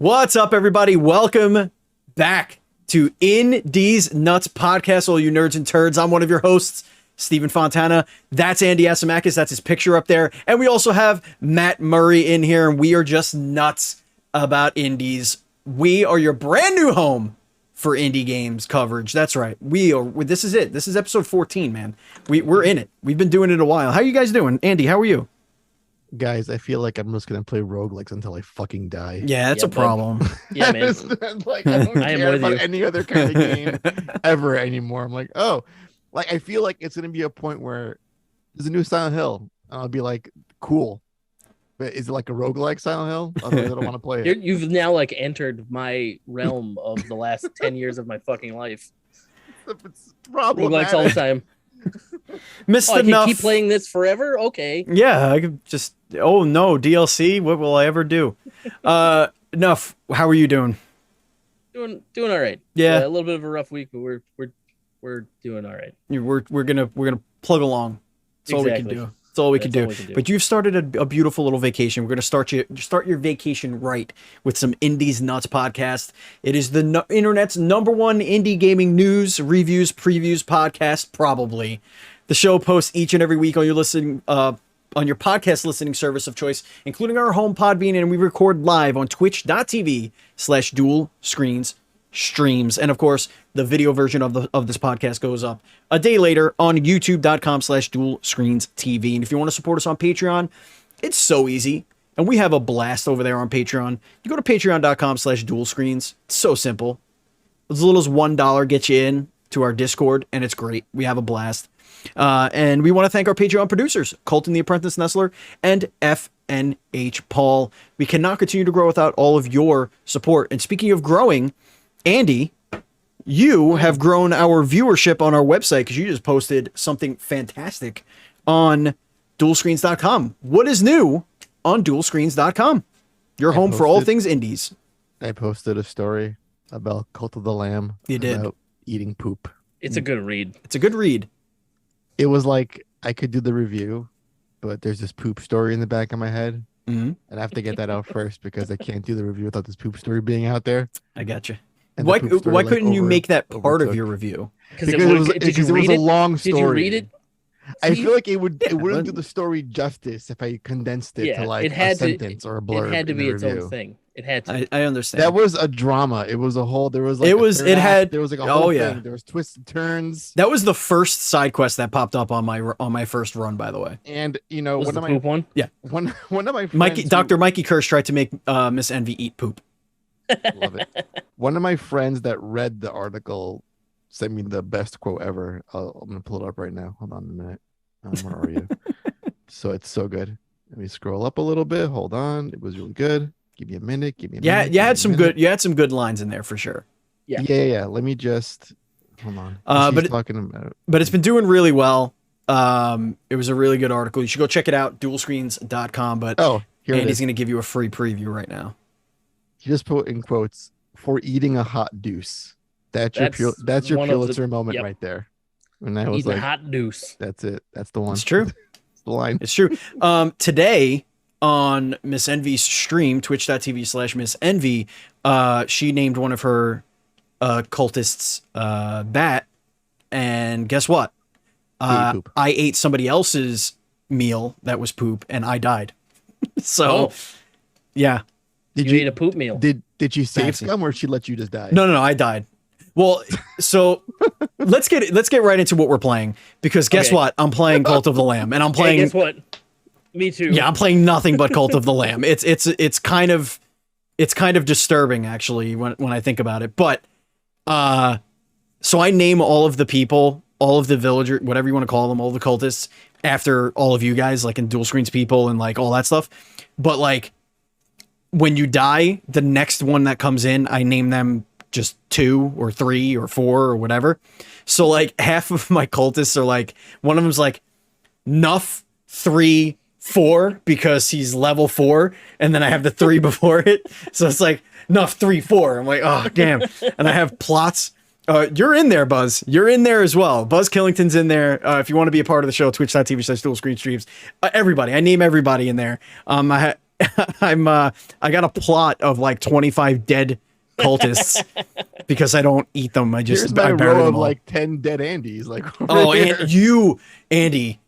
What's up, everybody? Welcome back to These Nuts podcast, all you nerds and turds. I'm one of your hosts, Stephen Fontana. That's Andy Asimakis. That's his picture up there. And we also have Matt Murray in here, and we are just nuts about indies. We are your brand new home for indie games coverage. That's right. This is it. This is episode 14, man. We're in it. We've been doing it a while. How you guys doing? Andy, how are you? Guys, I feel like I'm just gonna play roguelikes until I fucking die. Yeah, that's a problem. Yeah, man. Like, I don't care about any other kind of game ever anymore. I'm like, oh, like I feel like it's gonna be a point where there's a new Silent Hill. And I'll be like, cool. But is it like a roguelike Silent Hill? Otherwise, I don't want to play it. You've now like entered my realm of the last 10 years of my fucking life. It's problematic. Roguelikes all the time. Missed I enough. can keep playing this forever? Okay. Yeah, I could just. Oh no, DLC. What will I ever do? Enough. How are you doing? Doing all right. Yeah. A little bit of a rough week, but we're doing all right. We're gonna plug along. That's all we can do. That's all we can do. But you've started a beautiful little vacation. We're gonna start your vacation right with some Indies Nuts podcast. It is the internet's #1 indie gaming news, reviews, previews podcast. Probably. The show posts each and every week on your podcast listening service of choice, including our home Podbean, and we record live on twitch.tv/dual screens streams. And of course, the video version of this podcast goes up a day later on youtube.com/dual screens TV. And if you want to support us on Patreon, it's so easy. And we have a blast over there on Patreon. You go to patreon.com/dual screens. It's so simple. As little as $1 gets you in to our Discord, and it's great. We have a blast. And we want to thank our Patreon producers, Colton the Apprentice Nestler and FNH Paul. We cannot continue to grow without all of your support. And speaking of growing, Andy, you have grown our viewership on our website because you just posted something fantastic on dualscreens.com. What is new on dualscreens.com? Your home for all things indies. I posted a story about Cult of the Lamb. You did. About eating poop. It's a good read. It's a good read. It was like I could do the review, but there's this poop story in the back of my head. Mm-hmm. And I have to get that out first because I can't do the review without this poop story being out there. I got you. And Why couldn't you make that part of your review? Because it was a long story. Did you read it? I feel like it wouldn't do the story justice if I condensed it to like a sentence or a blurb. It had to be its review. own thing. It had to. I understand. That was a drama. It was a whole. There was like there was like a whole thing. There was twists and turns. That was the first side quest that popped up on my first run, by the way. And you know, one of my one of my friends Dr. Mikey Kirsch tried to make Miss Envy eat poop. Love it. One of my friends that read the article sent me the best quote ever. I'm gonna pull it up right now. Hold on a minute. Where are you? So it's so good. Let me scroll up a little bit. Hold on. It was really good. Give me a minute. Yeah, you had some good lines in there for sure. Yeah. Let me just hold on. But it's been doing really well. It was a really good article. You should go check it out, dualscreens.com. But Andy's going to give you a free preview right now. He just put in quotes for eating a hot deuce. That's your Pulitzer moment right there. And I was like, hot deuce. That's it. That's the one. It's true. It's the line. It's true. Today on Miss Envy's stream, twitch.tv/Miss Envy, she named one of her cultists Bat, and guess what? I ate somebody else's meal that was poop, and I died. So, yeah. Did you eat a poop meal? Did you save scum, or she let you just die? No, I died. Well, so let's get right into what we're playing, because guess what? I'm playing Cult of the Lamb, and I'm playing. Hey, guess what? Me too. Yeah, I'm playing nothing but Cult of the Lamb. It's kind of disturbing actually when I think about it. But so I name all of the people, all of the villager, whatever you want to call them, all the cultists after all of you guys, like in dual screens people and like all that stuff. But like when you die, the next one that comes in, I name them just 2 or 3 or 4 or whatever. So like half of my cultists are like, one of them's like Nuff 3 4 because he's level 4, and then I have the 3 before it, so it's like Nuff 3 4. I'm like, oh damn. And I have plots. You're in there, Buzz. You're in there as well. Buzz Killington's in there. If you want to be a part of the show, twitch.tv/dual screen streams. Everybody. I name everybody in there. I got a plot of like 25 dead cultists because I don't eat them. I Here's just my I bury row them of all. like 10 dead Andys. Like, Oh, here. and Andy,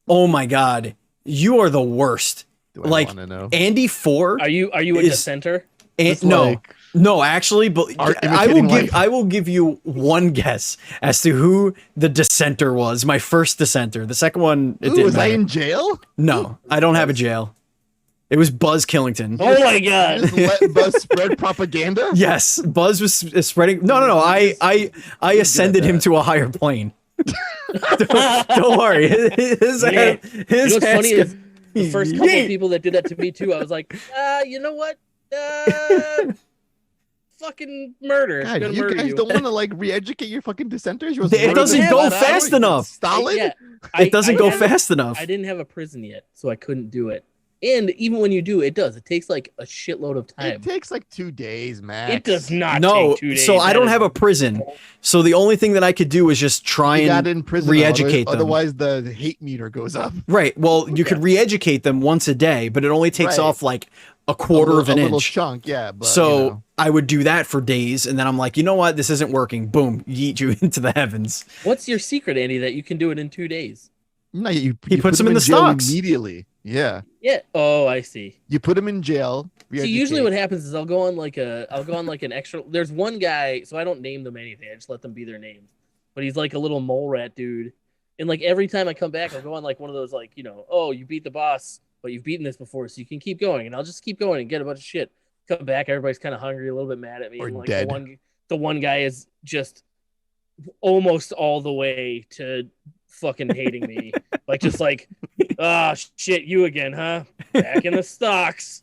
oh my God, you are the worst. Do I Like want to know? Andy 4. Are you a dissenter? Just No, like no, actually, but art I will imitating give life. I will give you one guess as to who the dissenter was. My first dissenter. The second one, it Ooh, didn't was I matter. in jail? No, I don't have a jail. It was Buzz Killington. Oh my You God! just let Buzz spread propaganda? Yes, Buzz was spreading. No. I ascended him to a higher plane. Don't worry. His You know what's ass funny is the first couple Yeet. of people that did that to me too. I was like, you know what? Fucking murder. God, Gonna you murder guys you. don't want to like re-educate your fucking dissenters? You're It doesn't go fast enough. Stalin? Yeah, It doesn't go haven't- fast enough. I didn't have a prison yet, so I couldn't do it. And even when you do, it does. It takes like a shitload of time. It takes like 2 days, max. It does not No, take 2 days. so I That don't is- have a prison. So the only thing that I could do is just try You got and in prison. re-educate them. Otherwise, the hate meter goes up. Right. Well, you could re-educate them once a day, but it only takes Right. off like a quarter of an a little inch. chunk, yeah. But, So you know. I would do that for days, and then I'm like, you know what? This isn't working. Boom, yeet you into the heavens. What's your secret, Andy, that you can do it in 2 days? No, He you puts put them in the jail stocks. immediately. Yeah, Yeah. Oh, I see. you put him in jail. See, usually what happens is I'll go on like an extra. There's one guy, so I don't name them anything. I just let them be their names. But he's like a little mole rat dude, and like every time I come back, I'll go on like one of those like oh, you beat the boss, but you've beaten this before, so you can keep going. And I'll just keep going and get a bunch of shit. Come back, everybody's kind of hungry, a little bit mad at me. Or and like dead. The one guy is just almost all the way to fucking hating me. Like just like, shit, you again, huh? Back in the stocks.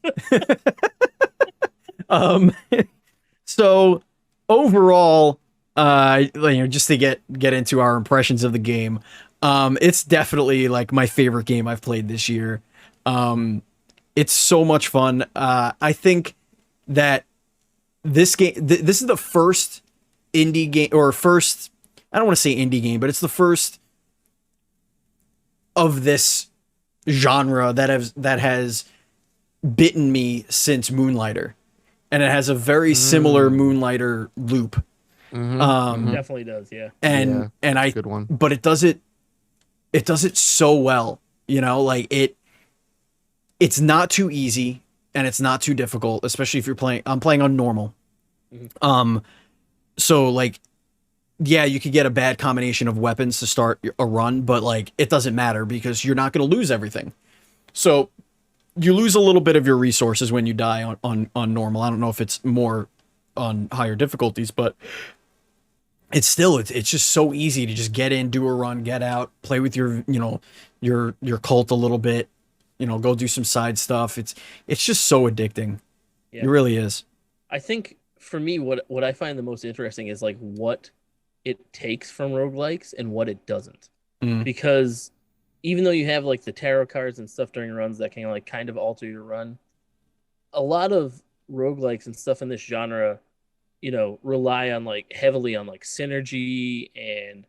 So overall, just to get into our impressions of the game, it's definitely like my favorite game I've played this year. It's so much fun. I think that this game, this is the first indie game, or first, I don't want to say indie game, but it's the first of this genre that has bitten me since Moonlighter, and it has a very similar Moonlighter loop. Definitely does, yeah. And I good one. but it does it so well, like it's not too easy and it's not too difficult, especially if I'm playing on normal. So like, yeah, you could get a bad combination of weapons to start a run, but like it doesn't matter because you're not going to lose everything. So you lose a little bit of your resources when you die on normal. I don't know if it's more on higher difficulties, but it's just so easy to just get in, do a run, get out, play with your cult a little bit, go do some side stuff. It's just so addicting. Yeah. It really is. I think for me, what I find the most interesting is like what it takes from roguelikes and what it doesn't. Because even though you have like the tarot cards and stuff during runs that can like kind of alter your run, a lot of roguelikes and stuff in this genre, rely on like heavily on like synergy and,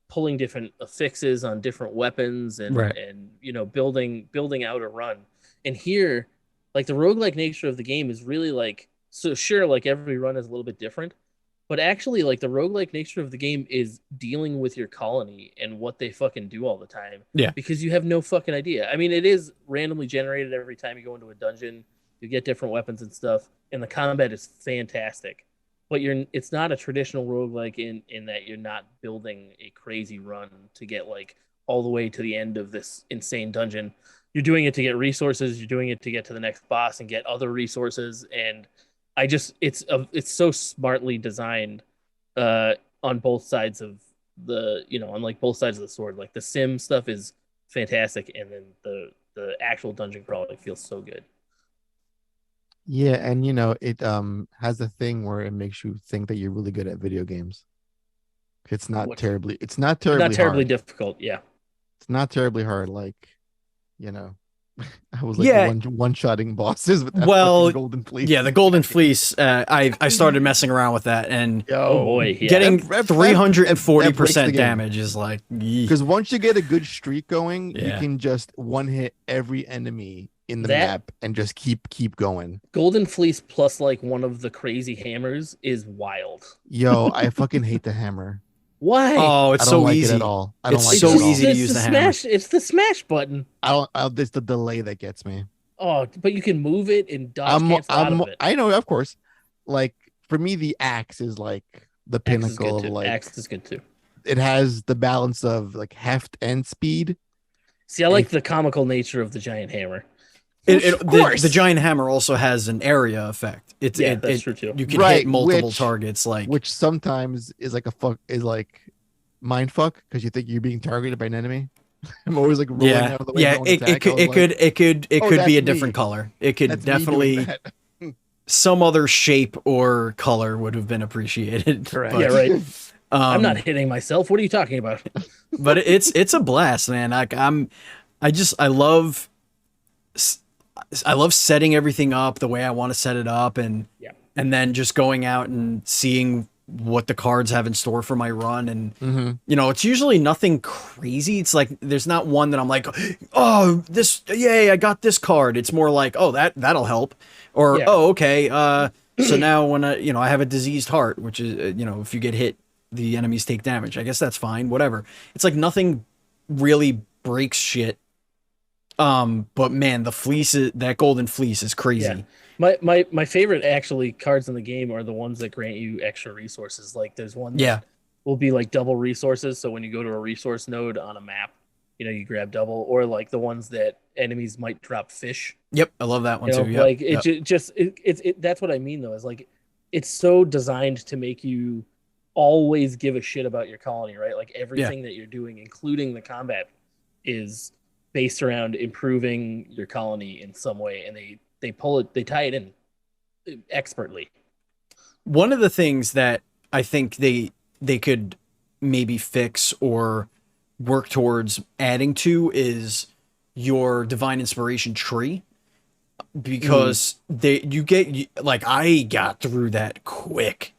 pulling different affixes on different weapons and, Right. and, building out a run. And here, like the roguelike nature of the game is really like, so sure, like every run is a little bit different, but actually like the roguelike nature of the game is dealing with your colony and what they fucking do all the time. Yeah. Because you have no fucking idea. I mean, it is randomly generated every time you go into a dungeon, you get different weapons and stuff, and the combat is fantastic. But it's not a traditional roguelike in that you're not building a crazy run to get like all the way to the end of this insane dungeon. You're doing it to get resources, you're doing it to get to the next boss and get other resources, and it's so smartly designed on both sides of the on like both sides of the sword. Like the sim stuff is fantastic, and then the actual dungeon crawling feels so good. Yeah, and it has a thing where it makes you think that you're really good at video games. It's not terribly Not terribly hard. difficult, yeah. It's not terribly hard, like I was like one-shotting bosses with that fucking golden fleece. Yeah, the golden fleece. I started messing around with that, and Oh boy, yeah. getting That 340% game. damage is like, Because once you get a good streak going, you Yeah. can just one hit every enemy in the map and just keep going. Golden Fleece plus like one of the crazy hammers is wild. Yo, I fucking hate the hammer. Why? Oh, it's I don't so like easy. it at all. I don't It's like so it at all. easy to use the hammer. It's the smash button. It's the delay that gets me. Oh, but you can move it and dodge cancel out of it. I know, of course. Like for me, the axe is like the pinnacle of like. Axe is good too. It has the balance of like heft and speed. See, I like the comical nature of the giant hammer. The giant hammer also has an area effect. That's true too. You can hit multiple targets, which sometimes is like mind fuck because you think you're being targeted by an enemy. I'm always like rolling out of the way. It could be a different color. It could definitely some other shape or color would have been appreciated. Correct. Yeah, right. I'm not hitting myself. What are you talking about? But it's a blast, man. I love setting everything up the way I want to set it up, and then just going out and seeing what the cards have in store for my run. And it's usually nothing crazy. It's like there's not one that I'm like, oh, I got this card. It's more like, oh, that'll help, or oh, okay, so now when I have a diseased heart, which is if you get hit, the enemies take damage. I guess that's fine, whatever. It's like nothing really breaks shit. But man, that golden fleece is crazy. Yeah. My favorite actually cards in the game are the ones that grant you extra resources. Like there's one that will be like double resources. So when you go to a resource node on a map, you grab double, or like the ones that enemies might drop fish. Yep. I love that one too. Yep. Like that's what I mean though, is like, it's so designed to make you always give a shit about your colony, right? Like everything that you're doing, including the combat, is based around improving your colony in some way, and they tie it in expertly. One of the things that I think they could maybe fix or work towards adding to is your divine inspiration tree, because I got through that quick,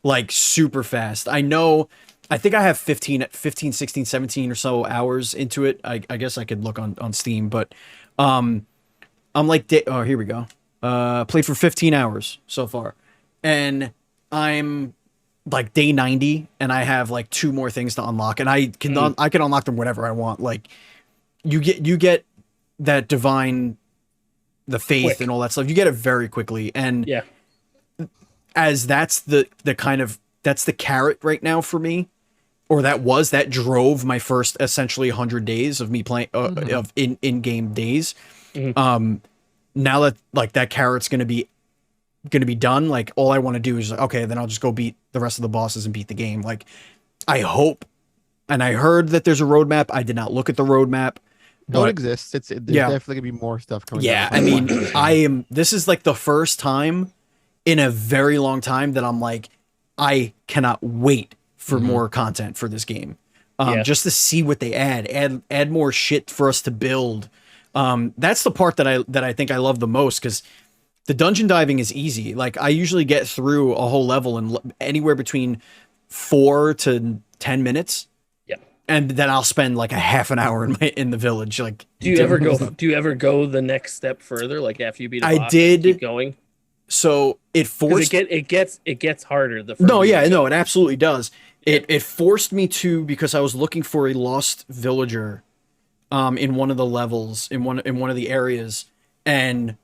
like super fast. I think I have 15, 16, 17 or so hours into it. I guess I could look on Steam, but I'm like, here we go. Played for 15 hours so far, and I'm like day 90, and I have like 2 more things to unlock, and I can unlock them whenever I want. Like you get that divine, the faith quick, and all that stuff. You get it very quickly, and as that's the carrot right now for me. Or that drove my first essentially 100 days of me playing of in-game days. Now that like that carrot's gonna be done, like all I want to do is like, okay, then I'll just go beat the rest of the bosses and beat the game. Like I hope, and I heard that there's a roadmap. I did not look at the roadmap. No, it exists. There's definitely gonna be more stuff coming. Yeah, I mean, this is like the first time in a very long time that I'm like, I cannot wait for more content for this game, just to see what they add more shit for us to build. That's the part that I think I love the most, because the dungeon diving is easy. Like I usually get through a whole level in anywhere between 4 to 10 minutes. Yeah, and then I'll spend like a half an hour in the village. Like, do you ever go the next step further? Like after you beat a boss, I did keep going. So it forced it gets harder. It absolutely does. It forced me to, because I was looking for a lost villager in one of the levels, in one of the areas, and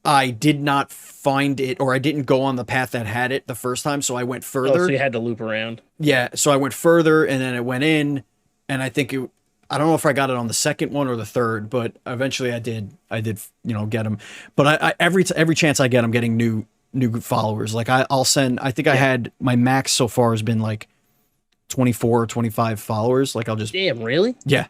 I did not find it, or I didn't go on the path that had it the first time, so I went further. Oh, so you had to loop around. Yeah, so I went further, and then it went in, and I don't know if I got it on the second one or the third, but eventually I did get them. But every chance I get, I'm getting new followers. Like I'll send, I think I had, my max so far has been like 24 or 25 followers. Like I'll just, damn, really? Yeah.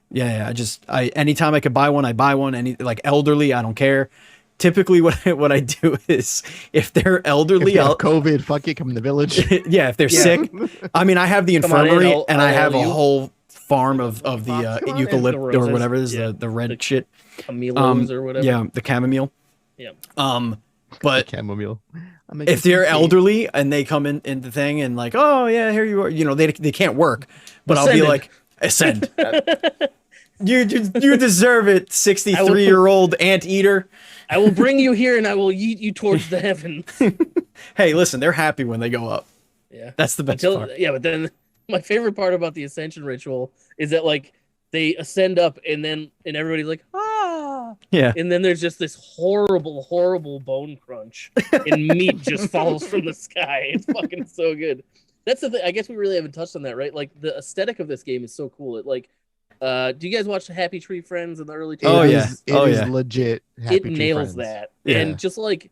Anytime I could buy one, I buy one. Any like elderly, I don't care. Typically what I do is, if they're elderly, I'll COVID, fuck it, come in the village. Yeah, if they're sick. I mean, I have the infirmary, and I have a whole farm of the eucalypt or whatever it is, the red shit. Camellias or whatever. Yeah, the chamomile. Yeah. But chamomile. If they're elderly and they come in the thing and like, oh yeah, here you are, they can't work, but I'll be like, ascend. You deserve it, 63-year-old anteater. I will bring you here and I will yeet you towards the heavens. Hey, listen, they're happy when they go up. Yeah. That's the best part. Yeah, but then my favorite part about the ascension ritual is that like they ascend up and everybody's like, ah. Yeah. And then there's just this horrible, horrible bone crunch and meat just falls from the sky. It's fucking so good. That's the thing. I guess we really haven't touched on that, right? Like the aesthetic of this game is so cool. It like, do you guys watch the Happy Tree Friends in the early 2000s? Oh yeah, it is legit. Happy It Tree nails Friends. that, Yeah. and just like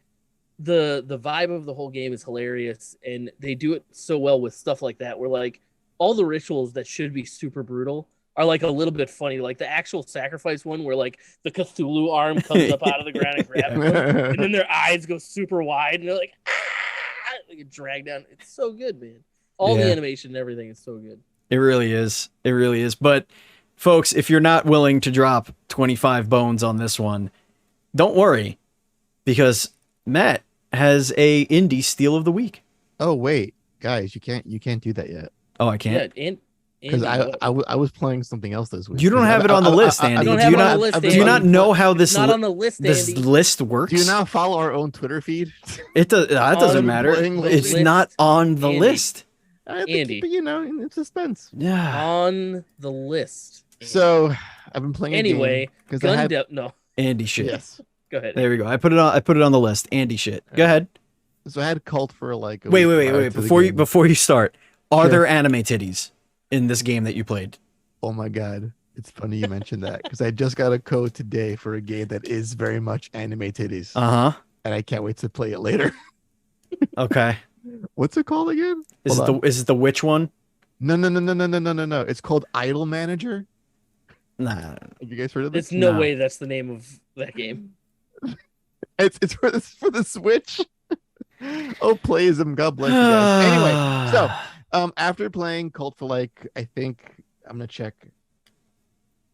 the vibe of the whole game is hilarious, and they do it so well with stuff like that, where like all the rituals that should be super brutal are like a little bit funny, like the actual sacrifice one where like the Cthulhu arm comes up out of the ground and grabs them, and then their eyes go super wide, and they're like, ah! They get dragged down. It's so good, man. All the animation and everything is so good. It really is. It really is. But folks, if you're not willing to drop 25 bones on this one, don't worry, because Matt has a indie steal of the week. Oh wait, guys, you can't do that yet. Oh, I can't. Yeah, Because I was playing something else this week. You don't have it on the list, Andy. I don't have it on the list, Do you not know how this not on the list, this Andy. list works? Do you not follow our own Twitter feed? It does. That doesn't matter. It's not on the list. Andy. But you know, in suspense. Yeah. On the list. So I've been playing Anyway, because no. Andy shit. Yes. Go ahead. There we go. I put it on the list. Andy shit. Go ahead. So I had Cult for like. Wait. Before you start, are Sure. there anime titties in this game that you played? Oh my god, it's funny you mentioned that because I just got a code today for a game that is very much anime titties, and I can't wait to play it later. Okay. What's it called again? Is it the witch one? No. It's called Idol Manager. Nah. Have you guys heard of this? There's no way that's the name of that game. It's for the Switch. Oh, Playism. God bless you guys. Anyway, so after playing Cult for like, I think I'm gonna check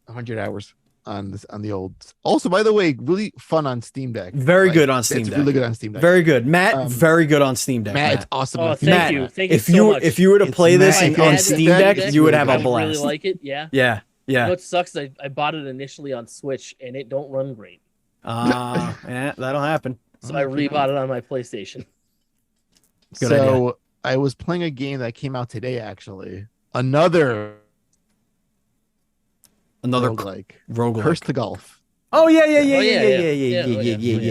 100 hours on the old. Also, by the way, really fun on Steam Deck. Very good on Steam it's Deck. Really good on Steam Deck. Very good, Matt. Very good on Steam Deck. Matt, it's awesome. Oh, on Steam thank Deck. you. Thank you If so you much. if you were to It's play this Matt. on Had Steam the Deck, Steam you would Deck, have I a would blast. really like it. Yeah. Yeah. You know what sucks? I bought it initially on Switch and it don't run great. Yeah, that'll happen. So I rebought it on my PlayStation. Good idea. I was playing a game that came out today, actually. Another roguelike. Curse to Golf. Oh yeah.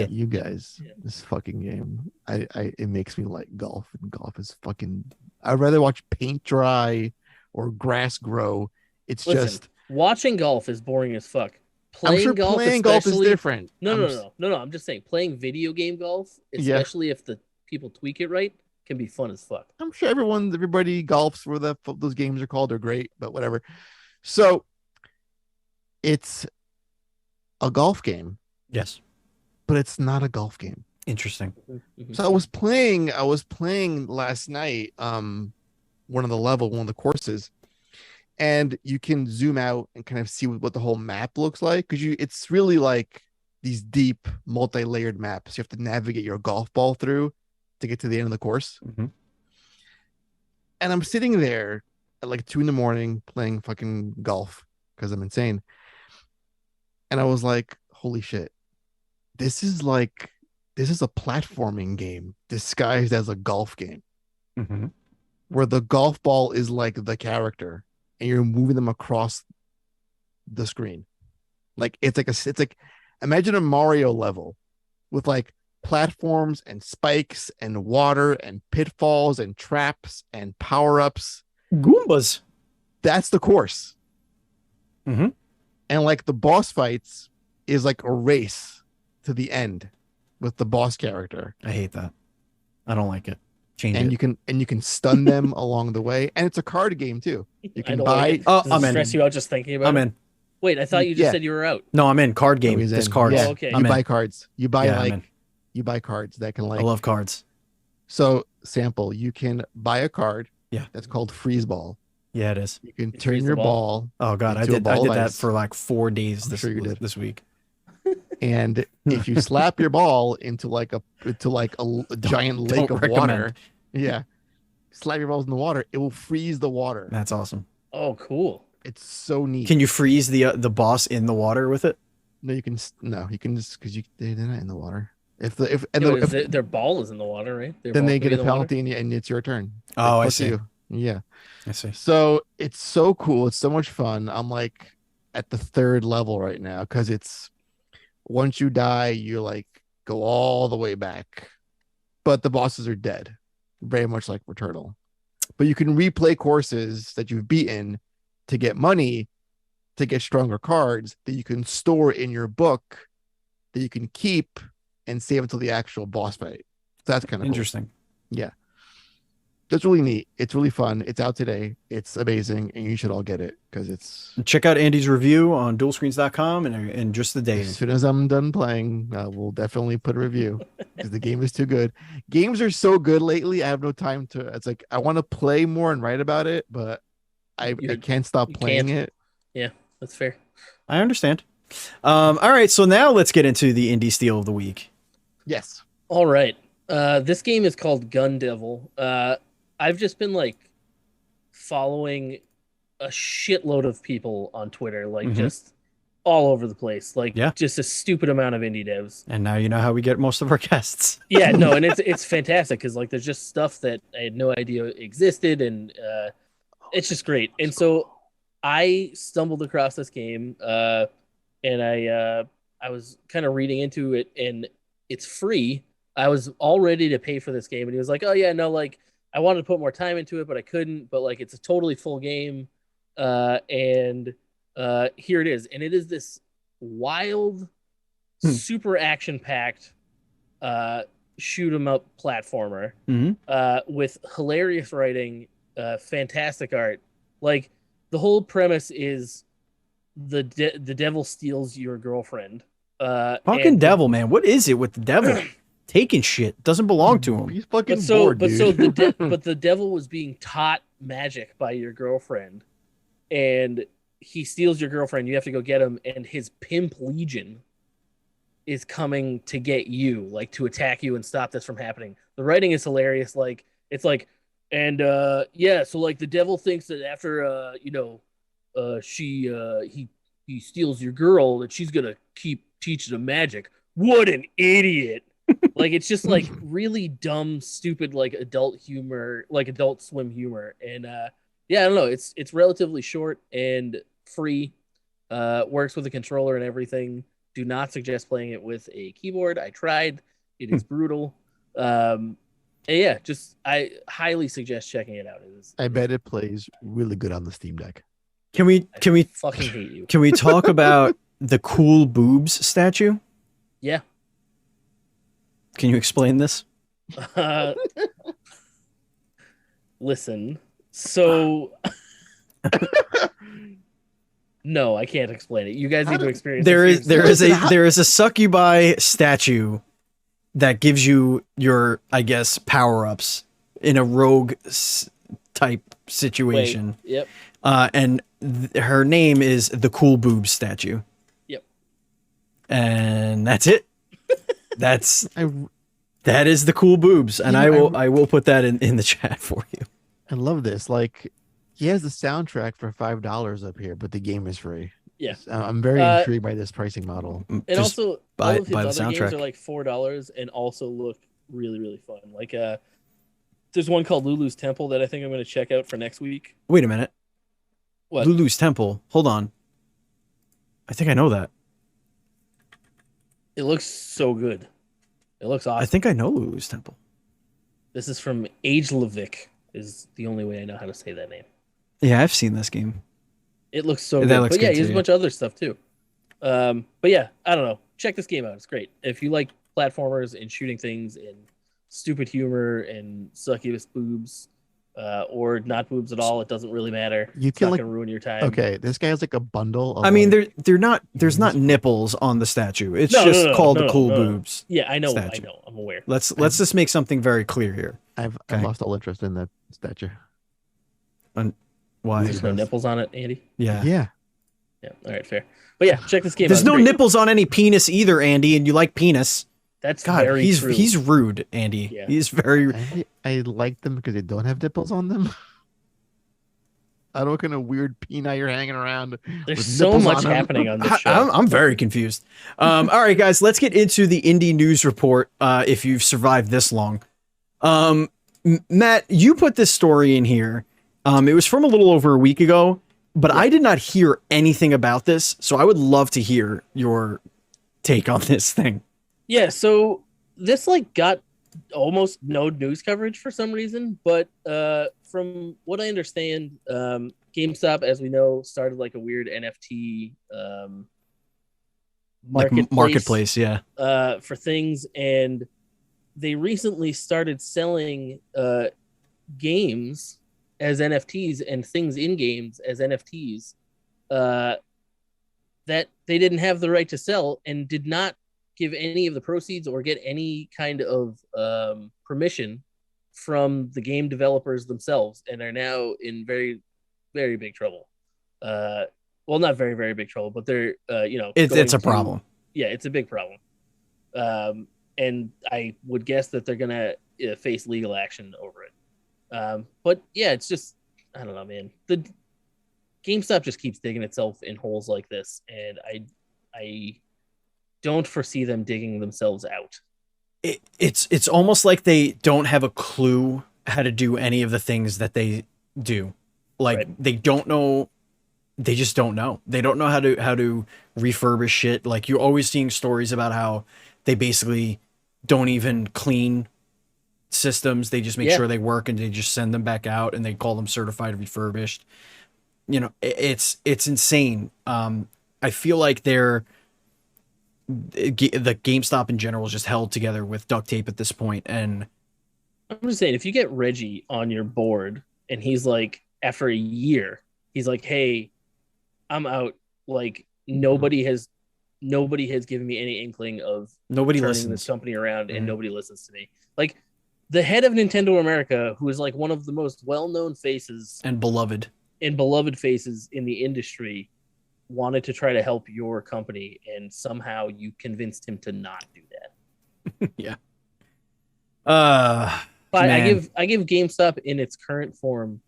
You guys, this fucking game. It makes me like golf, and golf is fucking. I'd rather watch paint dry or grass grow. It's just watching golf is boring as fuck. I'm sure playing golf is different. No. I'm just saying playing video game golf, especially if the people tweak it right, can be fun as fuck. I'm sure everybody golfs where those games are called. They're great, but whatever. So it's a golf game. Yes. But it's not a golf game. Interesting. Mm-hmm. So I was playing last night, one of the courses, and you can zoom out and kind of see what the whole map looks like, because it's really like these deep multi-layered maps you have to navigate your golf ball through to get to the end of the course. Mm-hmm. And I'm sitting there at like 2 a.m. playing fucking golf because I'm insane. And I was like, holy shit, this is a platforming game disguised as a golf game, where the golf ball is like the character and you're moving them across the screen. Like it's like imagine a Mario level with like platforms and spikes and water and pitfalls and traps and power-ups. Goombas. That's the course. Mm-hmm. And like the boss fights is like a race to the end with the boss character. I hate that. I don't like it. Change and it. you can stun them along the way, and it's a card game too. You can buy. Does it I'm in. stress you out just thinking about I'm it? in. Wait, I thought you just said you were out. No, I'm in. Card game. He's This in. cards. Yeah. Oh, okay. You buy cards. You buy I'm in. you buy cards that can like. I love cards. So sample, you can buy a card. Yeah. That's called freeze ball. Yeah, it is. You can You turn freeze the your ball. ball. Oh god, I into a did ball of that ice. for like 4 days sure you did. this week. And if you slap your ball into like a giant lake of water, slap your balls in the water, it will freeze the water. That's awesome. Oh, cool. It's so neat. Can you freeze the boss in the water with it? No, you can just because they're not in the water. If Their ball is in the water, right? Then they get a penalty and it's your turn. Oh, I see. Yeah, I see. So it's so cool. It's so much fun. I'm like at the 3rd level right now because it's once you die, you like go all the way back, but the bosses are dead, very much like Returnal. But you can replay courses that you've beaten to get money, to get stronger cards that you can store in your book that you can keep and save until the actual boss fight. So that's kind of interesting. Cool. Yeah. That's really neat. It's really fun. It's out today. It's amazing, and you should all get it because it's. Check out Andy's review on dualscreens.com in just a day. As soon as I'm done playing, we'll definitely put a review because the game is too good. Games are so good lately. I have no time to. It's like I want to play more and write about it, but I can't stop playing it. Yeah, that's fair. I understand. All right, so now let's get into the indie steal of the week. Yes. All right. This game is called Gun Devil. I've just been like following a shitload of people on Twitter, like just all over the place, like just a stupid amount of indie devs. And now you know how we get most of our guests. Yeah, no, and it's fantastic because like there's just stuff that I had no idea existed, and it's just great. And so I stumbled across this game, and I was kind of reading into it, and it's free. I was all ready to pay for this game, and he was like, "Oh yeah, no, like." I wanted to put more time into it, but I couldn't. But like, it's a totally full game, and here it is. And it is this wild, super action-packed shoot 'em up platformer with hilarious writing, fantastic art. Like the whole premise is the devil steals your girlfriend. Fucking devil, man! What is it with the devil? Taking shit doesn't belong to him. He's fucking bored, dude. But the devil was being taught magic by your girlfriend, and he steals your girlfriend. You have to go get him, and his pimp legion is coming to get you, like to attack you and stop this from happening. The writing is hilarious. Like it's like, and yeah, so like the devil thinks that after he steals your girl, that she's gonna keep teaching him magic. What an idiot! Like it's just like really dumb, stupid, like adult humor, like Adult Swim humor. And yeah, I don't know. It's relatively short and free. Works with a controller and everything. Do not suggest playing it with a keyboard. I tried. It is brutal. And yeah, I highly suggest checking it out. I bet it plays really good on the Steam Deck. Can we fucking hate you? Can we talk about the cool boobs statue? Yeah. Can you explain this? Listen, so no, I can't explain it. You guys need to experience. There is a succubi statue that gives you your, I guess, power-ups in a rogue type situation. Wait, yep. And her name is the Cool Boobs statue. Yep. And that's it. That is the Cool Boobs, and I will put that in the chat for you. I love this. Like, he has the soundtrack for $5 up here, but the game is free. Yeah, I'm very intrigued by this pricing model. And just also, buy all of his other the games soundtrack. are like $4 and also look really, really fun. Like, there's one called Lulu's Temple that I think I'm going to check out for next week. Wait a minute. What? Lulu's Temple. Hold on. I think I know that. It looks so good. It looks awesome. I think I know Lulu's Temple. This is from Agelovic, is the only way I know how to say that name. Yeah, I've seen this game. It looks so That good. looks But yeah, good he has too, a bunch of other stuff too. But yeah, I don't know. Check this game out. It's great. If you like platformers and shooting things and stupid humor and succubus boobs, or not boobs at all, it doesn't really matter. It's not gonna ruin your time. Okay, this guy has like a bundle of, I mean, they're not. There's not nipples on the statue. It's called the Cool Boobs. Yeah, I know. statue. I know. I'm aware. Let's just make something very clear here. I've lost all interest in that statue. Why? There's no nipples on it, Andy. Yeah. Yeah. Yeah. All right, fair. But yeah, check this game out. There's It's no great. nipples on any penis either, Andy, and you like penis. That's God, very true. he's rude, Andy. Yeah. He's very. I like them because they don't have nipples on them. I don't know what kind of weird peanut you're hanging around. There's so much happening on this show. I'm very confused. All right, guys, let's get into the indie news report. If you've survived this long, Matt, you put this story in here. It was from a little over a week ago, but I did not hear anything about this, so I would love to hear your take on this thing. Yeah, so this like got almost no news coverage for some reason, but from what I understand, GameStop, as we know, started like a weird NFT marketplace, yeah, for things, and they recently started selling games as NFTs and things in games as NFTs that they didn't have the right to sell and did not give any of the proceeds or get any kind of permission from the game developers themselves, and are now in very, very big trouble. Well, not very, very big trouble, but they're, it's a problem. Yeah, it's a big problem. And I would guess that they're going to face legal action over it. But yeah, it's just, I don't know, man. The GameStop just keeps digging itself in holes like this, and I don't foresee them digging themselves out. It's almost like they don't have a clue how to do any of the things that they do. Like They don't know. They just don't know. They don't know how to refurbish shit. Like, you're always seeing stories about how they basically don't even clean systems. They just make sure they work, and they just send them back out, and they call them certified refurbished. You know, it's insane. I feel like the GameStop in general is just held together with duct tape at this point. And I'm just saying, if you get Reggie on your board and he's like, after a year, he's like, hey, I'm out. Like, nobody has given me any inkling of turning this company around, and nobody listens to me. Like, the head of Nintendo America, who is like one of the most well-known faces and beloved faces in the industry, wanted to try to help your company, and somehow you convinced him to not do that. Yeah. But I give GameStop in its current form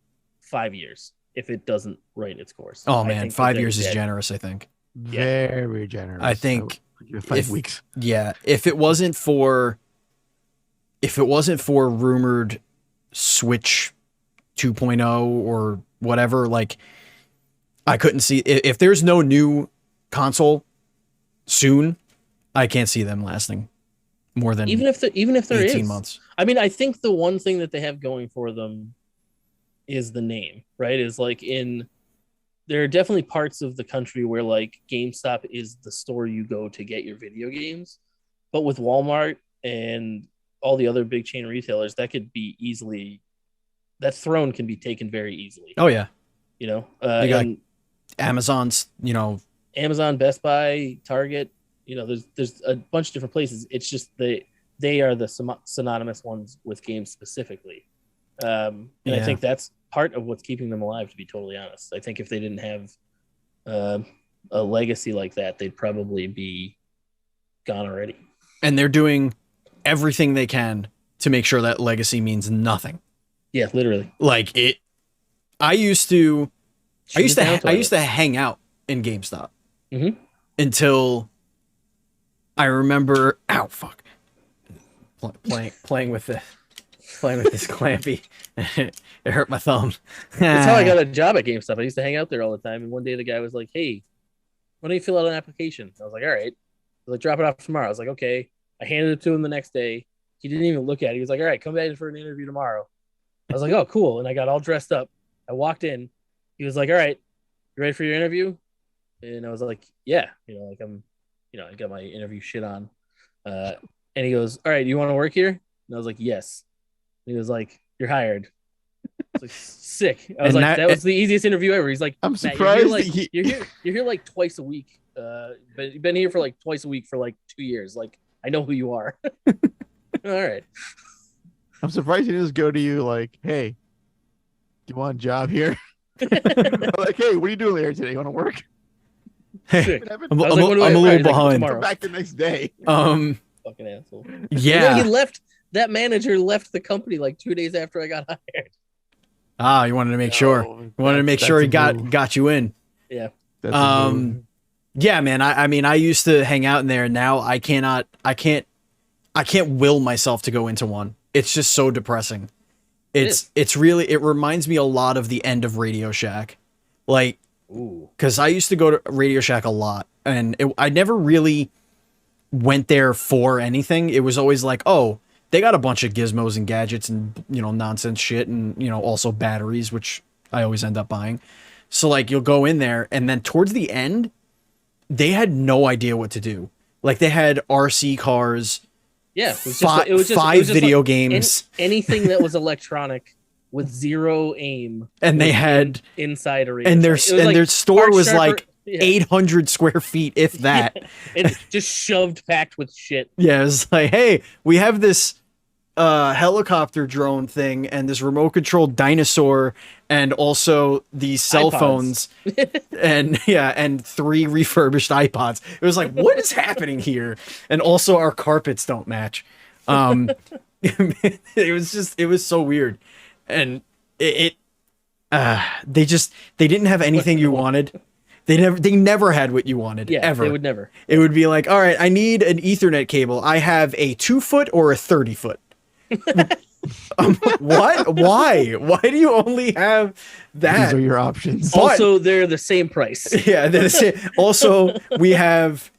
5 years if it doesn't right its course. Oh man, 5 years is generous, I think. Very generous. I think 5 weeks. Yeah, if it wasn't for rumored Switch 2.0 or whatever, like, I couldn't see, if there's no new console soon, I can't see them lasting more than even if there 18 is months. I mean, I think the one thing that they have going for them is the name, right? Is like, there are definitely parts of the country where like GameStop is the store you go to get your video games, but with Walmart and all the other big chain retailers, that could be easily, that throne can be taken very easily. Oh yeah, you know, you got Amazon's, Amazon, Best Buy, Target. You know, there's a bunch of different places. It's just they are the synonymous ones with games specifically, and I think that's part of what's keeping them alive, to be totally honest. I think if they didn't have a legacy like that, they'd probably be gone already. And they're doing everything they can to make sure that legacy means nothing. Yeah, literally. Like, I used to hang out in GameStop until I remember. Ow, fuck! Playing with this clampy. It hurt my thumb. That's how I got a job at GameStop. I used to hang out there all the time, and one day the guy was like, "Hey, why don't you fill out an application?" I was like, "All right." He's like, "Drop it off tomorrow." I was like, "Okay." I handed it to him the next day. He didn't even look at it. He was like, "All right, come back in for an interview tomorrow." I was like, "Oh, cool." And I got all dressed up. I walked in. He was like, "All right, you ready for your interview?" And I was like, "Yeah." I got my interview shit on. And he goes, "All right, you want to work here?" And I was like, "Yes." And he was like, "You're hired." I was like, "Sick." I was like, that was the easiest interview ever. He's like, I'm surprised you're here like twice a week. But you've been here for like twice a week for like 2 years. Like, I know who you are. All right. I'm surprised he didn't just go to you like, "Hey, do you want a job here?" Like, "Hey, what are you doing later today? You want to work?" Hey, I'm a little behind. Come back the next day. Fucking asshole. Yeah. That manager left the company like 2 days after I got hired. Ah, you wanted to make sure. Wanted to make sure he got you in. Yeah. Yeah, man. I mean, I used to hang out in there, and now I can't will myself to go into one. It's just so depressing. It's really, it reminds me a lot of the end of Radio Shack. Like, because I used to go to Radio Shack a lot, and I never really went there for anything. It was always like, oh, they got a bunch of gizmos and gadgets and, you know, nonsense shit, and, you know, also batteries, which I always end up buying. So like, you'll go in there, and then towards the end, they had no idea what to do. Like, they had RC cars. Yeah, it was just five video games. Anything that was electronic with zero aim. And they had inside a and their store was like 800 square feet, if that. And just shoved packed with shit. Yeah, it was like, hey, we have this helicopter drone thing and this remote controlled dinosaur and also these cell phones and 3 refurbished iPods. It was like, what is happening here? And also our carpets don't match. It was so weird. And they didn't have anything you wanted. They never had what you wanted. Yeah, ever. They would never. It would be like, all right, I need an Ethernet cable. I have a 2-foot or a 30-foot. What? Why? Why do you only have that? These are your options. Also, they're the same price. Yeah, they're the same. Also, we have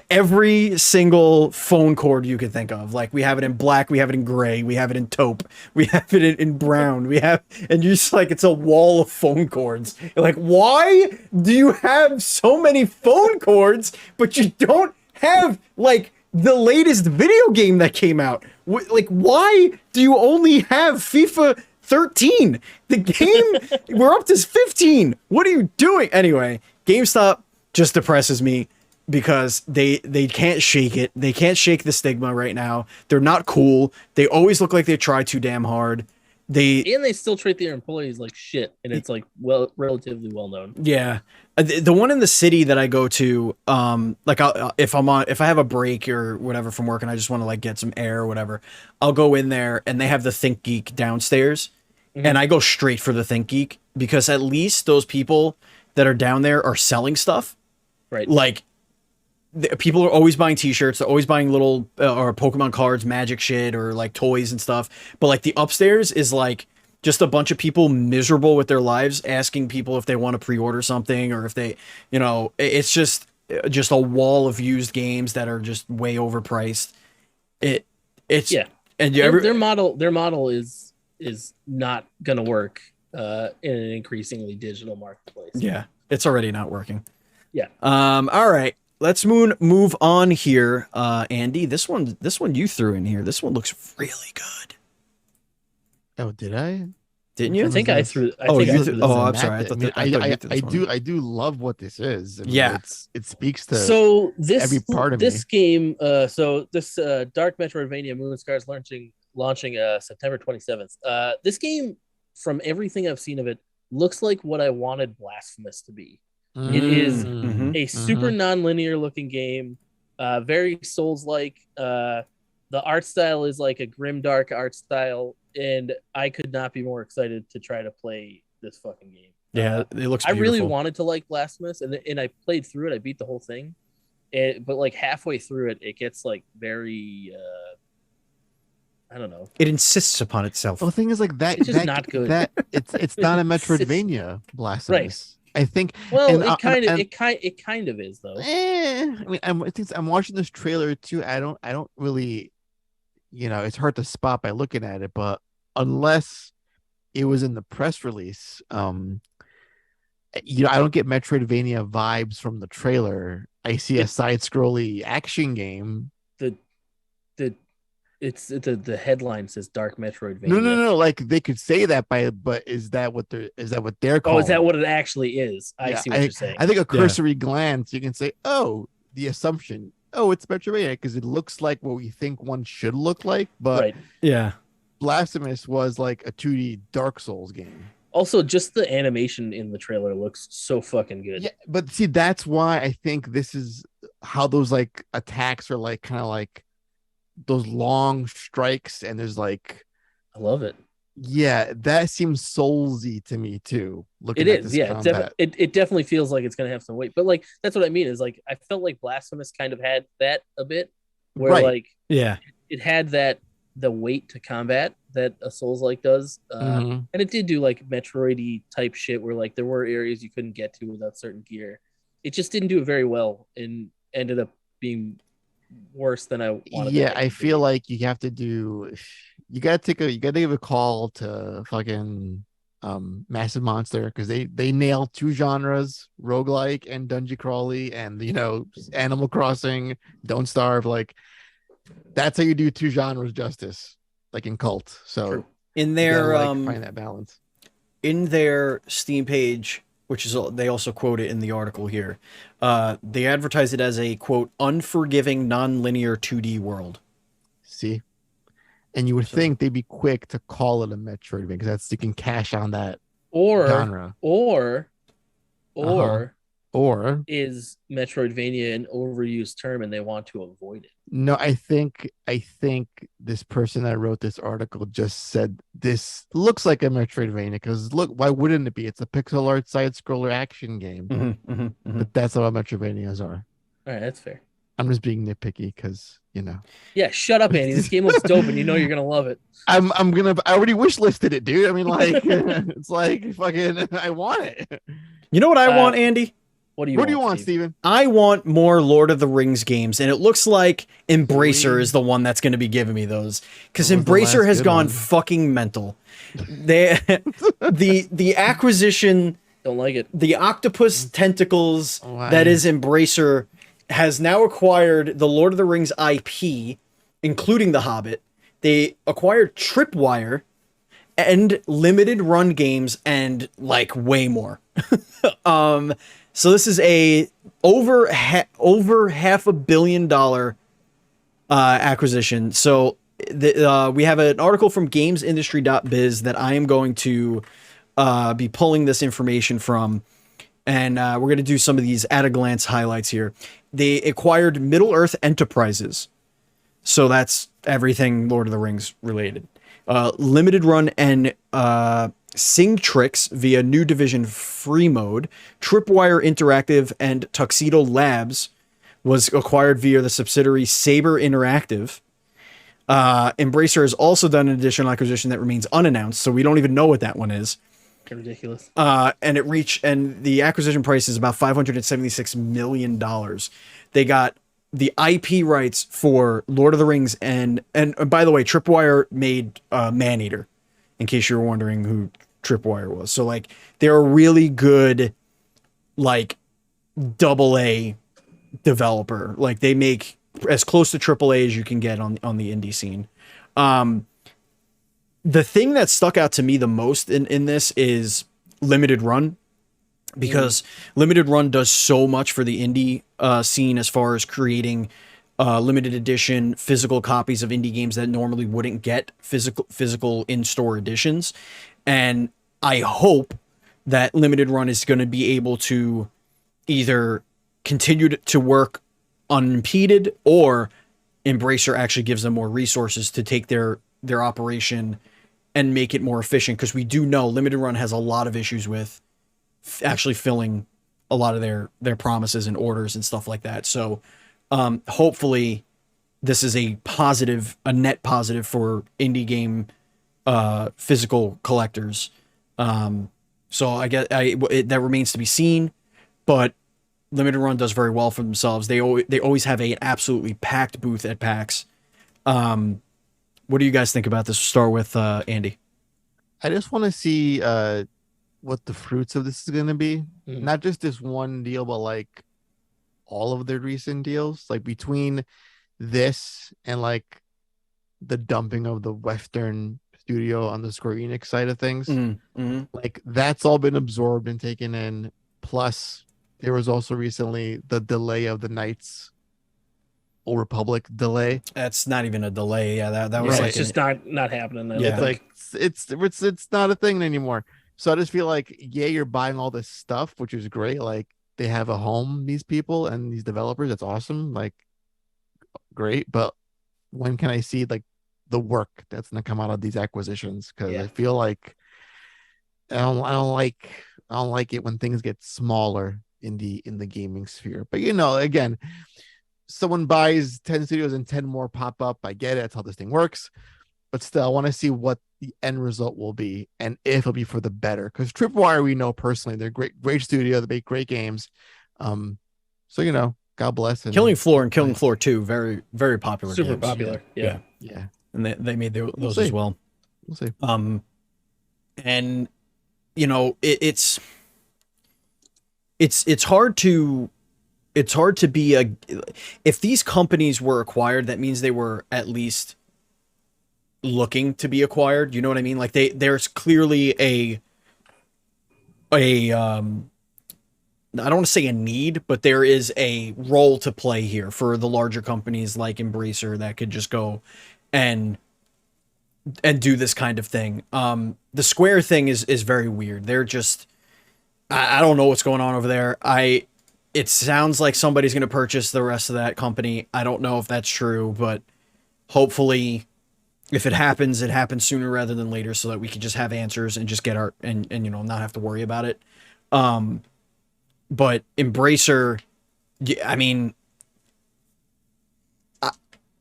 every single phone cord you could think of. Like, we have it in black, we have it in gray, we have it in taupe, we have it in brown, and you're just like, it's a wall of phone cords. You're like, why do you have so many phone cords, but you don't have, like, the latest video game that came out? Like, why do you only have FIFA 13? The game, we're up to 15. What are you doing? Anyway, GameStop just depresses me because they can't shake it. They can't shake the stigma right now. They're not cool. They always look like they try too damn hard. They still treat their employees like shit, and it's like relatively well known. Yeah. The one in the city that I go to, like if I have a break or whatever from work and I just want to like get some air or whatever, I'll go in there and they have the Think Geek downstairs, and I go straight for the Think Geek because at least those people that are down there are selling stuff. Right. Like, people are always buying t-shirts. They're always buying little or Pokemon cards, magic shit, or like toys and stuff. But like the upstairs is like just a bunch of people miserable with their lives asking people if they want to pre-order something or if they, you know, it's just a wall of used games that are just way overpriced. It's yeah. And their model is not gonna work in an increasingly digital marketplace. Yeah, it's already not working. Yeah. All right. Let's move on here. Andy, this one you threw in here. This one looks really good. Oh, did I? Didn't you? I think I threw. I'm sorry. I do love what this is. I mean, yeah, it speaks to every part of this game. This Dark Metroidvania Moonscars launching September 27th. This game, from everything I've seen of it, looks like what I wanted Blasphemous to be. It is a super non-linear looking game, very Souls-like. The art style is like a grimdark art style, and I could not be more excited to try to play this fucking game. Yeah, it looks beautiful. I really wanted to like Blasphemous, and I played through it. I beat the whole thing, but like halfway through it, it gets like very... I don't know. It insists upon itself. Well, the thing is, like that, it's just not good. It's not a Metroidvania, Blasphemous. Right. I think. Well, it kind of is though. I mean, I'm watching this trailer too. I don't really, you know, it's hard to spot by looking at it, but unless it was in the press release, you know, I don't get Metroidvania vibes from the trailer. I see a side-scrolly action game. The headline says Dark Metroidvania. No. Like they could say that but is that what they're calling? Oh, is that what it actually is? I see what you're saying. I think a cursory glance, you can say, oh, the assumption, oh, it's Metroidvania because it looks like what we think one should look like. But right. Yeah, Blasphemous was like a 2D Dark Souls game. Also, just the animation in the trailer looks so fucking good. Yeah, but see, that's why I think this is how those like attacks are like kind of like those long strikes, and there's like I love it. Yeah, that seems soulsy to me too. It Looking at is, this yeah. combat, It definitely feels like it's gonna have some weight, but like that's what I mean is like I felt like Blasphemous kind of had that a bit, where right? like Yeah. it had that the weight to combat that a Souls like does, Mm-hmm. and it did do like Metroidy type shit where like there were areas you couldn't get to without certain gear. It just didn't do it very well and ended up being worse than I wanted the Yeah, I game to feel be. like you gotta give a call to fucking Massive Monster because they nail two genres, roguelike and dungeon crawly, and Animal Crossing, Don't Starve. Like that's how you do two genres justice, like in Cult. So True. In you gotta their like find that balance. in their Steam page, which is they also quote it in the article here. They advertise it as a quote unforgiving non-linear 2D world. See, and you would So think they'd be quick to call it a Metroidvania because that's you can cash on that Or genre. or Uh-huh. or Or is Metroidvania an overused term and they want to avoid it? no, I think this person that wrote this article just said this looks like a Metroidvania because look, why wouldn't it be? It's a pixel art side scroller action game. But that's not what Metroidvanias are. All right, that's fair. I'm just being nitpicky because Yeah, shut up, Andy. This game looks dope, and you know you're gonna love it. I already wish listed it, dude. I mean, like it's like fucking I want it. You know what I Uh, want, Andy? What do What do you you want, Steve? Steven? I want more Lord of the Rings games, and it looks like Embracer Please. is the one that's going to be giving me those because What was the Embracer last has good gone one? fucking mental. They the acquisition, Don't like it. the octopus tentacles Why? that is Embracer has now acquired the Lord of the Rings IP, including The Hobbit. They acquired Tripwire and limited run games and like way more. So this is a over $500 million acquisition. So we have an article from gamesindustry.biz that I am going to be pulling this information from, and we're going to do some of these at a glance highlights here. They acquired Middle Earth Enterprises, so that's everything Lord of the Rings related. Limited run and Sing Tricks via New Division Free Mode, Tripwire Interactive and Tuxedo Labs was acquired via the subsidiary Saber Interactive. Embracer has also done an additional acquisition that remains unannounced, so we don't even know what that one is. Ridiculous. And the acquisition price is about $576 million. They got the IP rights for Lord of the Rings and by the way, Tripwire made Maneater, in case you were wondering who Tripwire was. So like they're a really good like AA developer. Like they make as close to AAA as you can get on the indie scene. The thing that stuck out to me the most in this is limited run, because limited run does so much for the indie scene as far as creating limited edition physical copies of indie games that normally wouldn't get physical in-store editions. And I hope that limited run is going to be able to either continue to work unimpeded, or Embracer actually gives them more resources to take their operation and make it more efficient, because we do know limited run has a lot of issues with actually filling a lot of their promises and orders and stuff like that. So hopefully this is a net positive for indie game physical collectors. So I guess that remains to be seen, but limited run does very well for themselves. They always have an absolutely packed booth at PAX. What do you guys think about this? Start with Andy. I just want to see what the fruits of this is going to be. Not just this one deal, but like all of their recent deals, like between this and like the dumping of the Western studio on the Square Enix side of things. Like that's all been absorbed and taken in. Plus there was also recently the delay of the Knights Old Republic delay. That's not even a delay. Yeah, that was Right, like it's just not happening. Yeah. It's like it's not a thing anymore. So I just feel like, yeah, you're buying all this stuff, which is great. Like they have a home, these people and these developers. That's awesome. Like great. But when can I see like the work that's going to come out of these acquisitions, because Yeah. I feel like I don't like it when things get smaller in the gaming sphere. But again, someone buys 10 studios and 10 more pop up. I get it. That's how this thing works. But still, I want to see what the end result will be and if it'll be for the better. Because Tripwire, we know personally, they're great studio. They make great games. So God bless. And Killing Floor and Killing Floor 2, very, very popular. Super games. popular. Yeah. And they made those see. as well. We'll see. And it's hard to be if these companies were acquired, that means they were at least looking to be acquired. You know what I mean? Like there's clearly I don't want to say a need, but there is a role to play here for the larger companies like Embracer that could just go and do this kind of thing. The Square thing is very weird. They're just, I don't know what's going on over there. It sounds like somebody's going to purchase the rest of that company. I don't know if that's true, but hopefully if it happens sooner rather than later, so that we can just have answers and just get and not have to worry about it. But Embracer, I mean,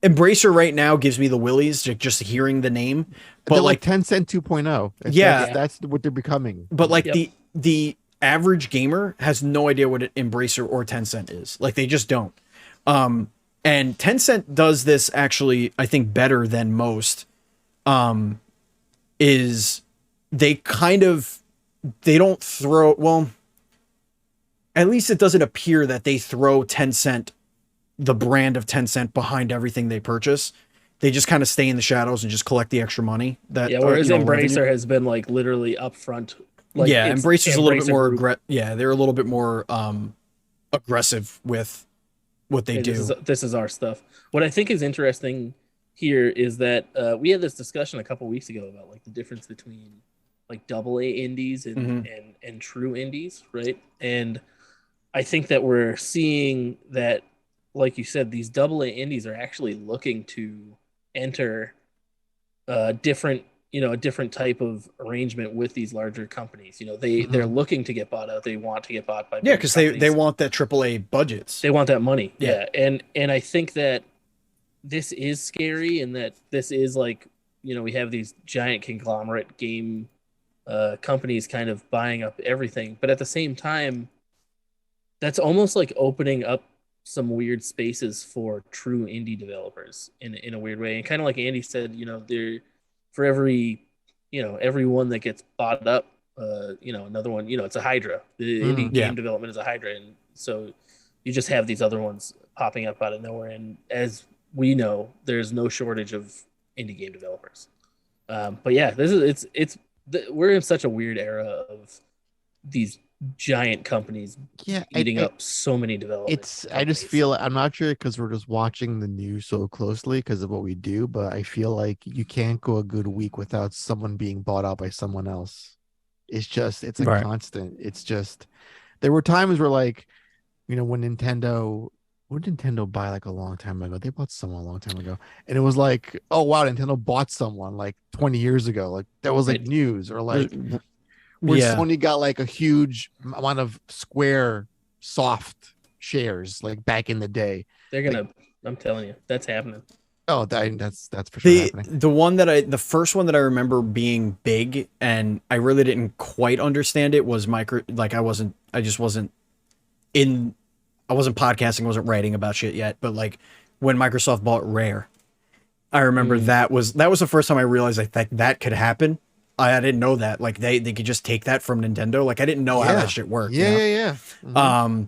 Embracer right now gives me the willies just hearing the name. But they're like Tencent 2.0. That's what they're becoming. But like the average gamer has no idea what an Embracer or Tencent is. Like they just don't. And Tencent does this actually, I think, better than most. Is they don't throw, well, at least it doesn't appear that they throw Tencent, the brand of Tencent, behind everything they purchase. They just kind of stay in the shadows and just collect the extra money. Whereas Embracer has been like literally upfront. Like, Embracer's a little bit more they're a little bit more aggressive with what they do. This is our stuff. What I think is interesting here is that we had this discussion a couple weeks ago about like the difference between like AA indies and true indies, right? And I think that we're seeing that, like you said, these AA indies are actually looking to enter a different type of arrangement with these larger companies. They're looking to get bought out. They want to get bought by because they want that AAA budgets. They want that money. Yeah. And I think that this is scary, and that this is like, we have these giant conglomerate game companies kind of buying up everything, but at the same time, that's almost like opening up some weird spaces for true indie developers in a weird way. And kind of like Andy said, they're for every one that gets bought up, another one, it's a hydra. The indie game development is a hydra, and so you just have these other ones popping up out of nowhere. And as we know, there's no shortage of indie game developers. But yeah, we're in such a weird era of these giant companies eating up so many developers. I just feel, I'm not sure because we're just watching the news so closely because of what we do, but I feel like you can't go a good week without someone being bought out by someone else. It's a constant. It's just, there were times where like, when Nintendo buy like a long time ago? They bought someone a long time ago, and it was like, oh wow, Nintendo bought someone like 20 years ago. Like that was like news, or like where Sony got like a huge amount of Square soft shares like back in the day. They're gonna, I'm telling you, that's happening. Oh, that's for sure happening. The first one that I remember being big, and I really didn't quite understand it, was like I wasn't podcasting, wasn't writing about shit yet, but like when Microsoft bought Rare, I remember that was the first time I realized like that could happen. I didn't know that. Like they could just take that from Nintendo. Like I didn't know how that shit worked. Yeah. Mm-hmm.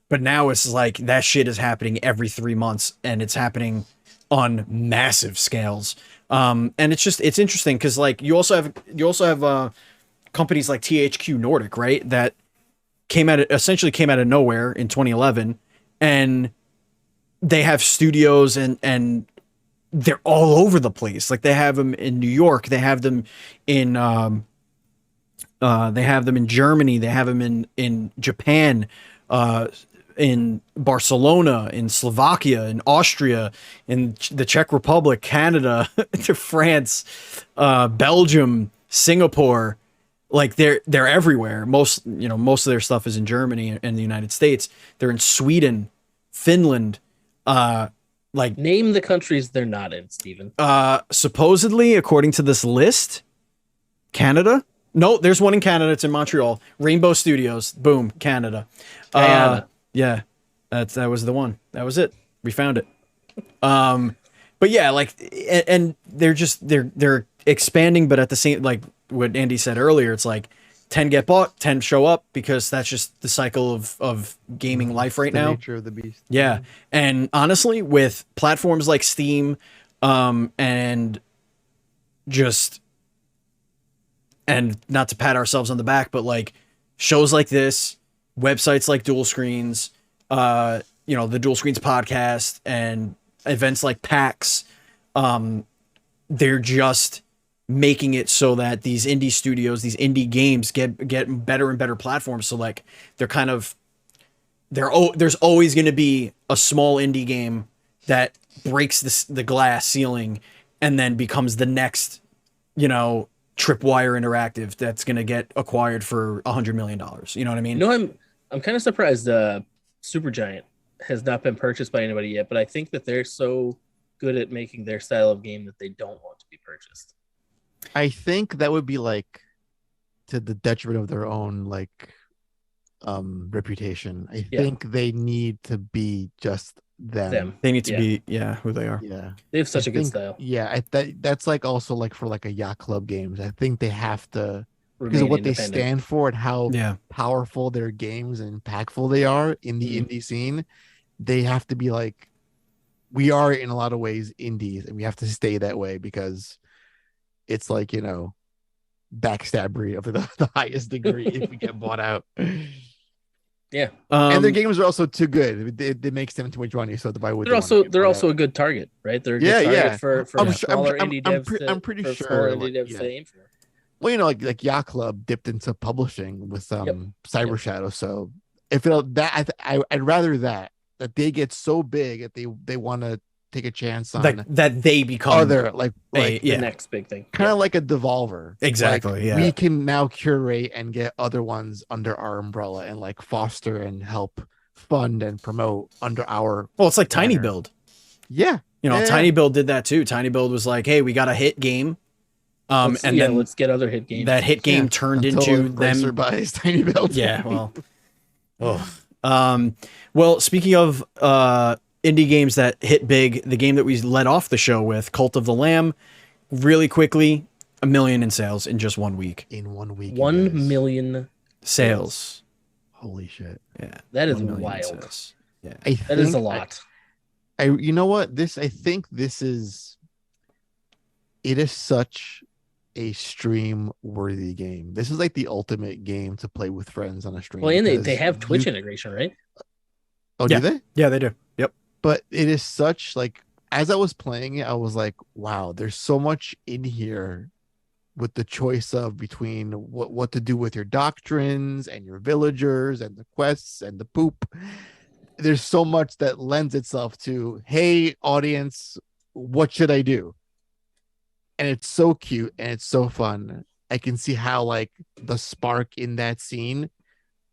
But now it's like that shit is happening every 3 months, and it's happening on massive scales. And it's interesting because like you also have companies like THQ Nordic, right? That essentially came out of nowhere in 2011, and they have studios and they're all over the place. Like they have them in New York, they have them in Germany, they have them in Japan, in Barcelona, in Slovakia, in Austria, in the Czech Republic, Canada, to France, Belgium, Singapore. Like they're everywhere. Most of their stuff is in Germany and the United States. They're in Sweden, Finland. Like name the countries they're not in, Steven. Supposedly, according to this list, Canada. No, there's one in Canada. It's in Montreal. Rainbow Studios. Boom, Canada. Yeah, that was the one. That was it. We found it. But yeah, like, and they're expanding, but at the same, like what Andy said earlier, it's like 10 get bought, 10 show up, because that's just the cycle of gaming life right now. Nature of the beast. Yeah, and honestly, with platforms like Steam, and not to pat ourselves on the back, but like shows like this, websites like Dual Screens, the Dual Screens podcast, and events like PAX, they're just making it so that these indie studios, these indie games get better and better platforms. So like there's always going to be a small indie game that breaks the glass ceiling and then becomes the next, Tripwire Interactive that's going to get acquired for $100 million. You know what I mean? I'm kind of surprised Supergiant has not been purchased by anybody yet, but I think that they're so good at making their style of game that they don't want to be purchased. I think that would be like to the detriment of their own reputation. I think they need to be just them. They need to be who they are. Yeah, they have such a good style. Yeah, that's like also like for like a yacht club games. I think they have to, because of what they stand for and how powerful their games and impactful they are in the indie scene. They have to be like, we are in a lot of ways indies, and we have to stay that way, because it's like, backstabbery of the highest degree if we get bought out. Yeah, and their games are also too good. They make them too much money, so why would they're also a good target, right? They're a good target for smaller indie devs. I'm pretty sure. To aim for. Well, like Yacht Club dipped into publishing with Cyber Shadow. So if I'd rather that they get so big that they want to take a chance on that they become other the next big thing, kind of like a Devolver. Exactly. Like, we can now curate and get other ones under our umbrella and like foster and help fund and promote under our. Well, it's like Tiny Build. Yeah, Tiny Build did that too. Tiny Build was like, hey, we got a hit game. Then let's get other hit games. That hit game turned into them. Buys Tiny Build. Yeah. Well. Well, speaking of indie games that hit big, the game that we led off the show with, Cult of the Lamb, really quickly, 1 million in sales in just 1 week. In 1 week. 1 million sales. Holy shit. Yeah. That is wild. Yeah. That is a lot. You know what? I think it is such a stream worthy game. This is like the ultimate game to play with friends on a stream. Well, and they have Twitch integration, right? Oh, do they? Yeah, they do. Yep. But it is such like, as I was playing it, I was like, wow, there's so much in here with the choice of between what to do with your doctrines and your villagers and the quests and the poop. There's so much that lends itself to, hey, audience, what should I do? And it's so cute and it's so fun. I can see how like the spark in that scene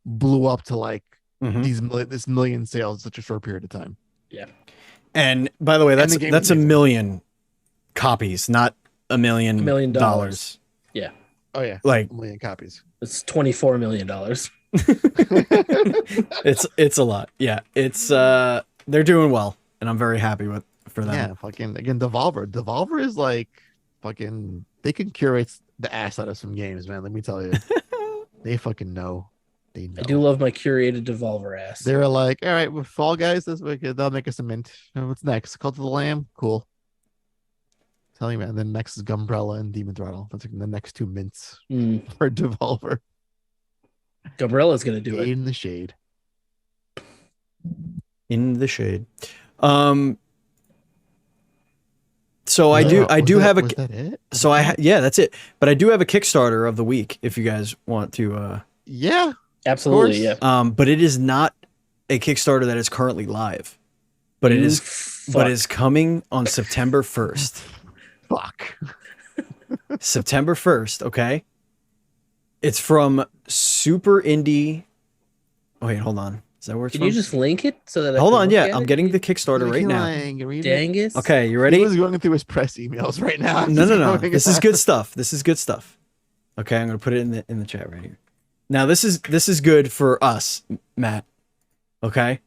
blew up to like this million sales in such a short period of time. Yeah. And by the way, that's 1 million copies, not $1 million. Yeah. Oh yeah. Like 1 million copies. It's $24 million. It's a lot. Yeah. It's they're doing well, and I'm very happy for them. Yeah, fucking again, Devolver is like fucking, they can curate the ass out of some games, man. Let me tell you. They fucking know. They know. I do love my curated Devolver ass. They're like, all right, with Fall Guys this week, they'll make us a mint. What's next? Cult of the Lamb? Cool. Tell you, man. Then next is Gumbrella and Demon Throttle. That's like the next 2 mints for Devolver. Gumbrella's gonna do it. In the shade. In the shade. So I do have a. Was that it? So that's it. But I do have a Kickstarter of the week if you guys want to. Yeah, absolutely. Yeah. But it is not a Kickstarter that is currently live, but it is coming on September 1st. Fuck. September 1st, okay? It's from Super Indie. Oh, wait, hold on. Is that where it's Can from? you just link it so that Hold on, yeah. I'm getting the Kickstarter right now. Dangus. Okay, you ready? He was going through his press emails right now. No. This is good stuff. This is good stuff. Okay, I'm gonna put it in the chat right here. Now this is good for us, Matt. Okay.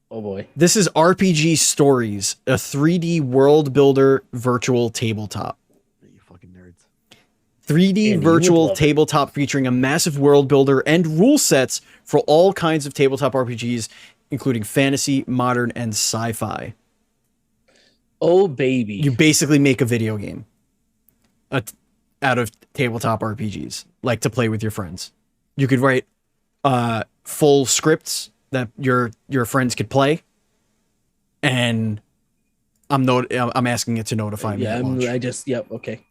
Oh boy. This is RPG Stories, a 3D world builder virtual tabletop. You fucking nerds. 3D virtual tabletop featuring a massive world builder and rule sets for all kinds of tabletop RPGs, including fantasy, modern, and sci-fi. Oh baby. You basically make a video game out of tabletop RPGs, like to play with your friends. You could write full scripts that your friends could play, and I'm asking it to notify me. Yeah, okay.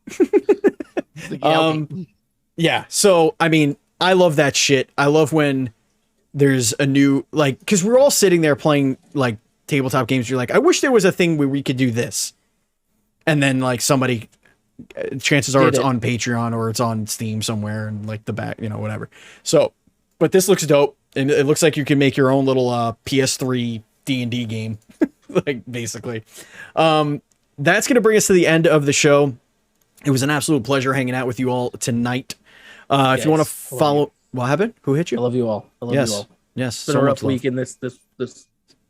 Yeah. So I mean, I love that shit. I love when there's a new, like, because we're all sitting there playing like tabletop games. You're like, I wish there was a thing where we could do this, and then like somebody. Chances are it's on Patreon or it's on Steam somewhere and like the back, whatever. So, but this looks dope, and it looks like you can make your own little PS3 D&D game, like basically. That's gonna bring us to the end of the show. It was an absolute pleasure hanging out with you all tonight. If you want to follow, what happened? Who hit you? I love you all. I love you all. Yes, it's been a rough week, and this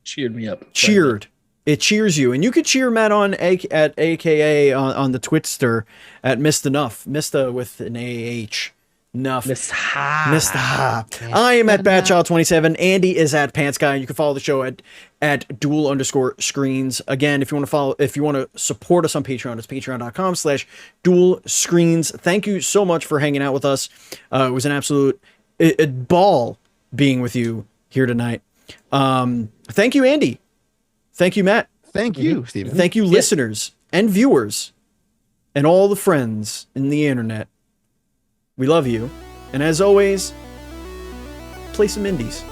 cheered me up. Cheered. It cheers you, and you could cheer Matt on at AKA on the Twitster at Mr. Nuff, Mr. with an AH, Nuff, Mr. I am at Batchild27. Andy is at Pants Guy. You can follow the show at dual_screens. Again, if you want to support us on Patreon, it's patreon.com/dual screens. Thank you so much for hanging out with us. It was an absolute ball being with you here tonight. Thank you, Andy. Thank you, Matt. Thank you, Steven. Thank you, listeners and viewers and all the friends in the internet. We love you. And as always, play some indies.